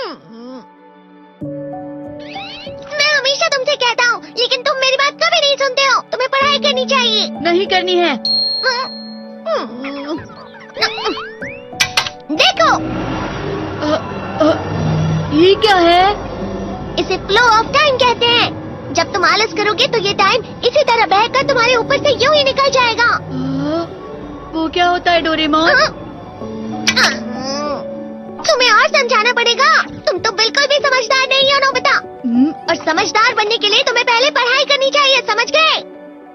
मैं हमेशा तुमसे कहता हूँ, लेकिन तुम मेरी बात कभी नहीं सुनते हो। तुम्हें पढ़ाई करनी चाहिए। नहीं करनी है। देखो, ये क्या है? इसे फ्लो ऑफ टाइम कहते हैं। जब तुम आलस करोगे तो ये टाइम इसी तरह बहकर तुम्हारे ऊपर से यूं ही निकल जाएगा। वो क्या होता है डोरेमोन? तुम्हें और समझाना पड़ेगा। तुम तो बिल्कुल भी समझदार नहीं हो नोबिता। और समझदार बनने के लिए तुम्हें पहले पढ़ाई करनी चाहिए, समझ गए?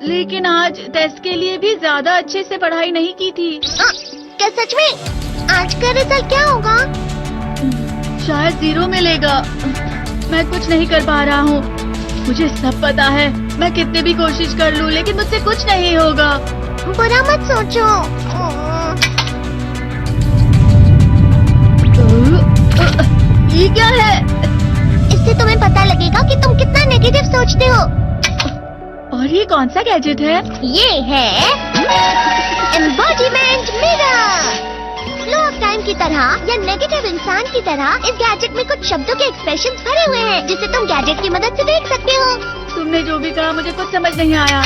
लेकिन आज टेस्ट के लिए भी ज्यादा अच्छे से पढ़ाई नहीं की थी। क्या सच में? आज का रिजल्ट क्या होगा? शायद 0 मिलेगा। मैं कुछ नहीं कर पा रहा हूँ। मुझे सब पता है। मैं कितने भी कोशिश कर लूँ, लेकिन मुझसे कुछ नहीं होगा। बुरा मत सोचो। ये क्या है? इससे तुम्हें पता लगेगा कि तुम कितना नेगेटिव सोचते हो। और ये कौन सा गैजेट है? ये है embodiment mirror. Flow of time की तरह या नेगेटिव इंसान की तरह इस गैजेट में कुछ शब्दों के एक्सप्रेशंस भरे हुए हैं, जिसे तुम गैजेट की मदद से देख सकते हो। तुमने जो भी कहा मुझे कुछ समझ नहीं आया।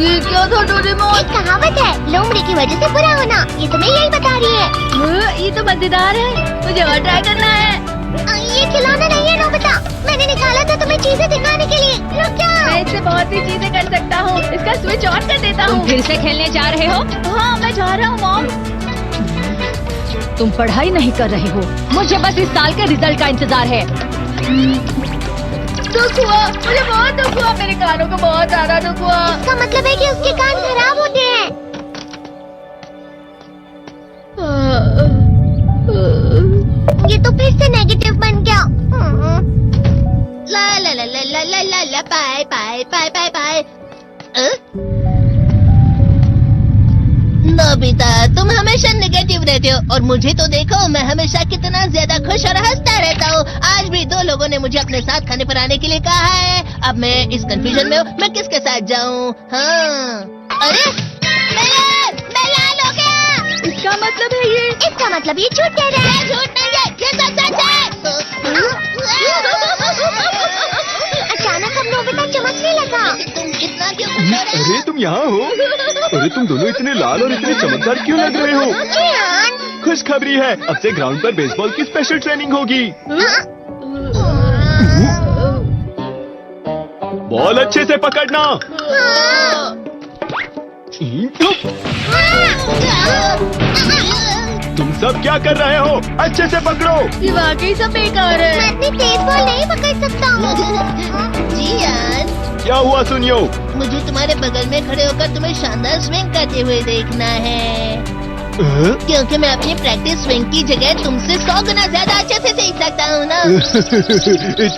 ये क्या था डोरेमोन? एक कहावत है, लोमड़ी की वजह से बुरा होना। ये तुम्हें यही बता रही है। ये तो मजेदार है। मुझे और ट्राई करना है। ये खिलौना नहीं है नोबिता। मैंने निकाला था तुम्हें चीजें दिखाने के लिए। रुक जाओ। मैं इससे बहुत सी चीजें कर सकता हूँ। इसका स्विच ऑन कर देता हूँ। तुम फिर से खेलने जा रहे हो? हाँ, मैं जा रहा हूँ मॉम। तुम पढ़ाई नहीं कर रहे हो। मुझे बस इस साल के रिजल्ट का इंतजार है। दुख हुआ, मुझे बहुत दुख हुआ। मेरे कानों को बहुत ज्यादा दुख हुआ। इसका मतलब है कि उसके कान खराब होते हैं। ये तो फिर से नेगेटिव बन गया। ला ला ला ला ला ला ला ला bye bye bye bye bye. Nobita, तुम हमेशा नेगेटिव रहते हो और मुझे तो देखो, मैं हमेशा कितना ज्यादा खुश और हंसता रहता हूँ। आज भी 2 लोगों ने मुझे अपने साथ खाने पर आने के लिए कहा है। अब मैं इस कंफ्यूजन में हूँ, मैं किसके साथ जाऊँ? हाँ, अरे मैं लाल हो गया। इसका मतलब है ये? इसका मतलब ये झूठ कह रहा है। झूठ नहीं है, ये सच है। अचानक अब नोबिता चमकने लगा। तुम कितना क्यों खुश हो रहे हो? अरे तुम यहाँ हो? अरे तुम दोनों इतने लाल और इतने चमकदार क्यों लग रहे हो? जियान। खुशखबरी है, अब से ग्राउंड पर बेसबॉल की स्पेशल ट्रेनिंग होगी। बॉल अच्छे से पकड़ना। तुम सब क्या कर रहे हो? अच्छे से पकड़ो। ये वाकई सब बेकार है। मैं इतनी तेज बॉल नहीं पकड़ सकता हूँ। जियान, क्या हुआ सुनियो? मुझे तुम्हारे बगल में खड़े होकर तुम्हें शानदार स्विंग करते हुए देखना है, क्योंकि मैं अपनी प्रैक्टिस स्विंग की जगह तुमसे 100 गुना ज्यादा अच्छे से सीख सकता हूँ ना।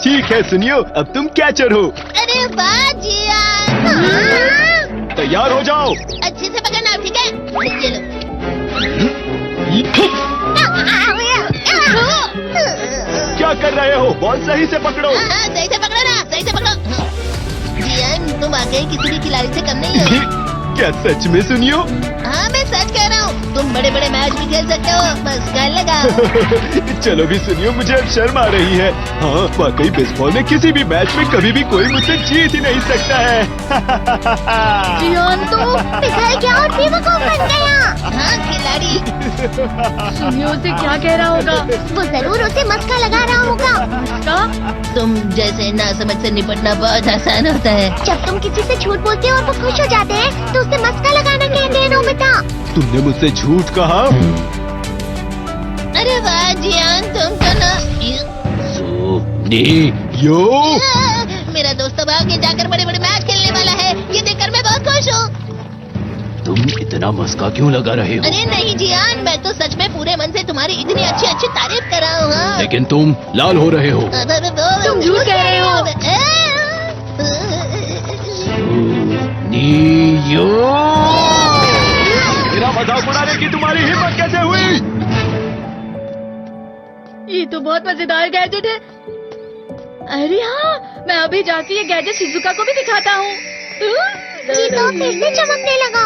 ठीक है सुनियो, अब तुम कैचर हो। अरे वाह जियान। तैयार हो जाओ। अच्छे से पकड़ना, ठीक है? चलो। क्या कर रहे हो? बॉल सही से पकड़ो। हाँ, सही से पकड़ो ना, सही से पकड़ो। जियान, तुम वाकई किसी भी खिलाड़ी से कम नहीं हो। क्या सच में सुनियो? हाँ, मैं सच कह रहा हूँ। तुम बड़े बड़े मैच भी खेल सकते हो, बस कर लगाओ। चलो भी सुनियो, मुझे अब शर्म आ रही है। हाँ, वाकई बेसबॉल में किसी भी मैच में कभी भी कोई मुझसे जीत ही नहीं सकता है। जियान तो पिघल गया और बेवकूफ बन गया। हाँ, खिलाड़ी। सुनियो से क्या कह रहा होगा? वो जरूर उसे मस्का लगा रहा होगा। मस्का? तुम जैसे नासमझ से निपटना बहुत आसान होता है। जब तुम किसी से झूठ बोलते हो और वो खुश हो जाते हैं, तो उससे मस्का लगाना कहते हैं नोबिता। तुमने मुझसे झूठ कहा? अरे वाह जियान, तुम तो ना। यो मेरा दोस्त अब आगे जाकर बड़े बड़े मैच खेलने वाला है। ये देखकर मैं बहुत खुश हूँ। तुम इतना मस्का क्यों लगा रहे हो? अरे नहीं जियान, मैं तो सच में पूरे मन से तुम्हारी इतनी अच्छी अच्छी तारीफ कर रहा हूँ। हाँ। लेकिन तुम लाल हो रहे हो। तुम झूठ कह रहे हो। मेरा मजाक उड़ाने की तुम्हारी हिम्मत कैसे हुई? ये तो बहुत मजेदार गैजेट है। अरे हाँ, मैं अभी जाके ये गैजेट शिजुका को भी दिखाता हूँ। जी तो फिर से चमकने लगा।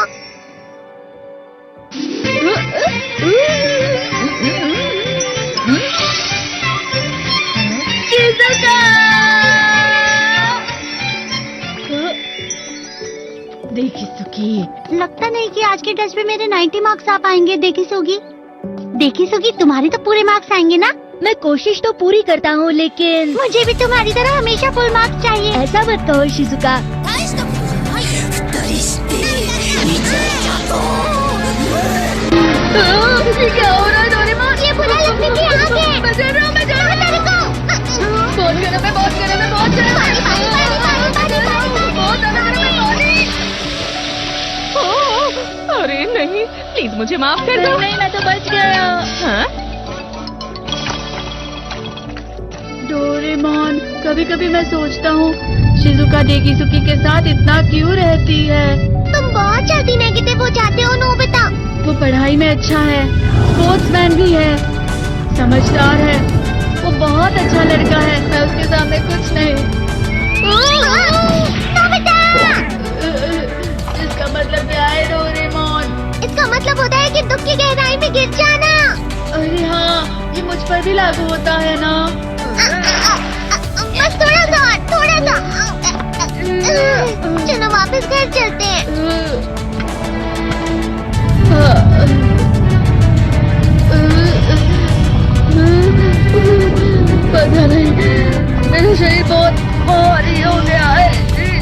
शिजुका! देखिसुकी, लगता नहीं कि आज के टेस्ट में मेरे 90 मार्क्स आ पाएंगे। देखिसुकी, देखिसुकी, तुम्हारे तो पूरे मार्क्स आएंगे ना? मैं कोशिश तो पूरी करता हूँ, लेकिन मुझे भी तुम्हारी तरह हमेशा फुल मार्क्स चाहिए। ऐसा मत कहो शिजुका। ये क्या हो रहा है डोरेमोन? ये बुरा लगने की आग है। मैं डर रहा हूँ, मैं डर रहा हूँ। तेरे को बहुत गरम है, बहुत गरम है, बहुत गरम है। पानी, पानी, पानी, पानी, पानी, पानी। बहुत ज्यादा गरम है पानी। ओह, अरे नहीं, प्लीज मुझे माफ कर दो। नहीं, मैं तो बच गया। हाँ? डोरेमोन, कभी कभी मैं सोचता हूँ शिजुका देखिसुकी के साथ इतना क्यों रहती है। तुम बहुत जल्दी नेगेटिव हो जाते हो नोबिता। वो पढ़ाई में अच्छा है, स्पोर्ट्समैन भी है, समझदार है, वो बहुत अच्छा लड़का है। मैं उसके सामने कुछ नहीं। नोबिता! इसका मतलब क्या है डोरेमोन? इसका मतलब होता है कि दुख की गहराई में गिर जाना। अरे हाँ, ये मुझ पर भी लागू होता है ना। बस थोड़ा सा और, थोड़ा सा। चलो वापस घर चलते हैं। पता नहीं, मेरा शरीर बहुत भारी हो गया है।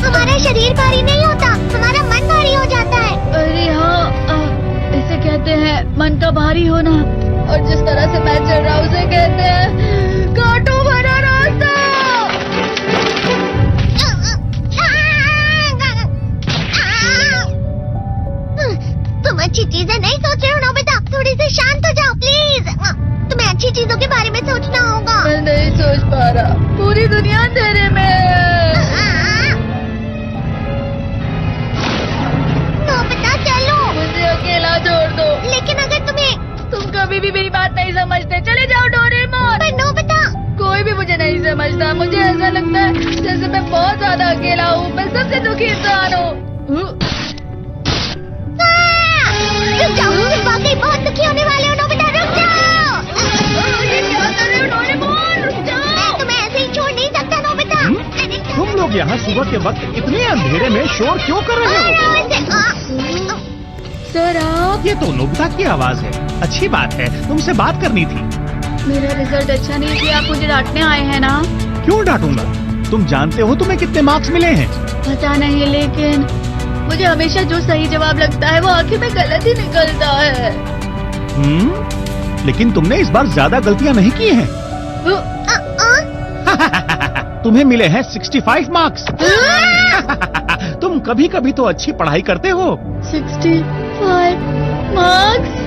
हमारा शरीर भारी नहीं होता, हमारा मन भारी हो जाता है। अरे हाँ, इसे कहते हैं मन का भारी होना। और जिस तरह से मैं चल रहा हूँ उसे कहते हैं कांटों भरा रास्ता। तुम अच्छी चीजें नहीं सोच रहे हो नोबिता, थोड़ी सी शांत हो जाओ प्लीज। तुम्हें अच्छी चीजों के बारे में सोचना होगा। मैं नहीं सोच पा रहा, पूरी दुनिया अंधेरे में है। नोबिता चलो। मुझे अकेला छोड़ दो। लेकिन अगर तुम कभी भी मेरी बात नहीं समझते, चले जाओ डोरेमोन। पर नोबिता, कोई भी मुझे नहीं समझता। मुझे ऐसा लगता है जैसे मैं बहुत ज्यादा अकेला हूँ। मैं सबसे दुखी इंसान हूँ। रुक जाओ, तुम वाकई बहुत दुखी होने वाले हो नोबिता, रुक जाओ। ये क्या कर रहे हो डोरेमोन? रुक जाओ। मैं तुम्हें ऐसे ही छोड़ नहीं सकता नोबिता। तुम लोग यहाँ सुबह के वक्त इतने अंधेरे में शोर क्यों कर रहे हो? सर आप? ये तो नोबिता की आवाज है। अच्छी बात है, तुमसे बात करनी थी। मेरा रिजल्ट अच्छा नहीं किया, आप मुझे डांटने आए हैं ना? क्यों डांटूंगा? तुम जानते हो तुम्हें कितने मार्क्स मिले हैं? पता नहीं, लेकिन मुझे हमेशा जो सही जवाब लगता है वो आखिर में गलत ही निकलता है। लेकिन तुमने इस बार ज्यादा गलतियां नहीं की हैं। तुम्हें मिले हैं 65 मार्क्स। तुम कभी कभी तो अच्छी पढ़ाई करते हो। 65 मार्क्स?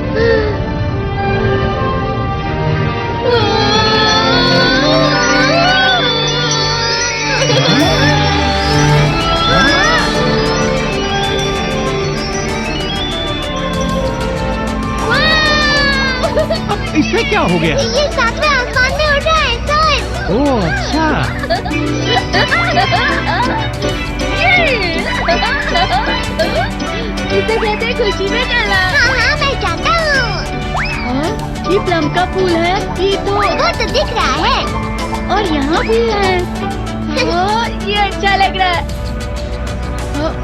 इससे क्या हो गया? ये सातवें आसमान में उड़ रहा है सर। ओह अच्छा। इसे कहते हैं खुशी में चला। हाँ, मैं जानता हूँ। ये प्लम का फूल है। ये तो वो तो दिख रहा है। और यहाँ भी है। ये अच्छा लग रहा है।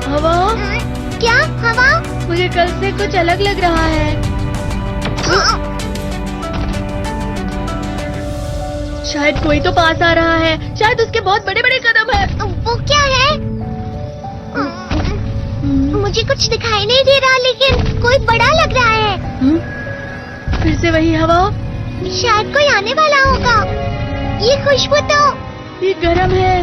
हवा? क्या हवा? मुझे कल से कुछ अलग लग रहा है। शायद कोई तो पास आ रहा है। शायद उसके बहुत बड़े बड़े कदम है। वो क्या है? मुझे कुछ दिखाई नहीं दे रहा, लेकिन कोई बड़ा लग रहा है। फिर से वही हवा। शायद कोई आने वाला होगा। ये खुशबू तो ये गरम है।